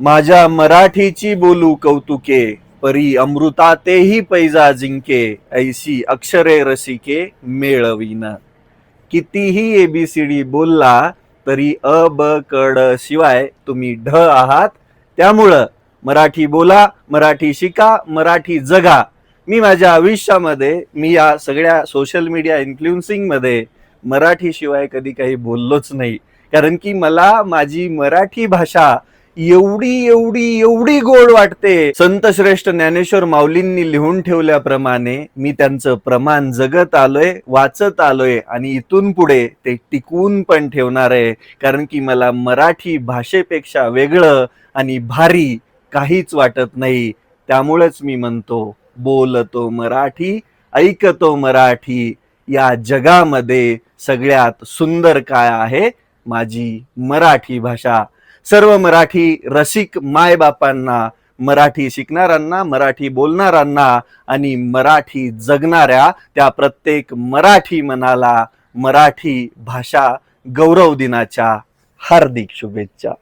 माझ्या मराठीची बोलू कौतुके, परी अमृता तेही पैजा जिंके, ऐसी अक्षरे रसिके मेळवीन. कितीही एबीसीडी बोलला तरी अ ब क ड शिवाय तुम्ही ढ आहात. त्यामुळं मराठी बोला, मराठी शिका, मराठी जगा. मी माझ्या आयुष्यामध्ये मी या सगळ्या सोशल मीडिया इन्फ्लुएन्सिंग मध्ये मराठी शिवाय कधी काही बोललोच नाही. कारण की मला माझी मराठी भाषा एवढी एवढी एवढी गोड वाटते. संत श्रेष्ठ ज्ञानेश्वर माऊलींनी लिहून ठेवल्याप्रमाणे मी त्यांचं प्रमाण जगत आलोय, वाचत आलोय आणि इथून पुढे ते टिकवून पण ठेवणार आहे. कारण की मला मराठी भाषेपेक्षा वेगळं आणि भारी काहीच वाटत नाही. त्यामुळेच मी म्हणतो, बोलतो मराठी, ऐकतो मराठी. या जगामध्ये सगळ्यात सुंदर काय आहे? माझी मराठी भाषा. सर्व मराठी रसिक माय बापांना, मराठी शिकणाऱ्यांना, मराठी बोलणाऱ्यांना आणि मराठी जगणाऱ्या त्या प्रत्येक मराठी मनाला मराठी भाषा गौरव दिनाच्या हार्दिक शुभेच्छा.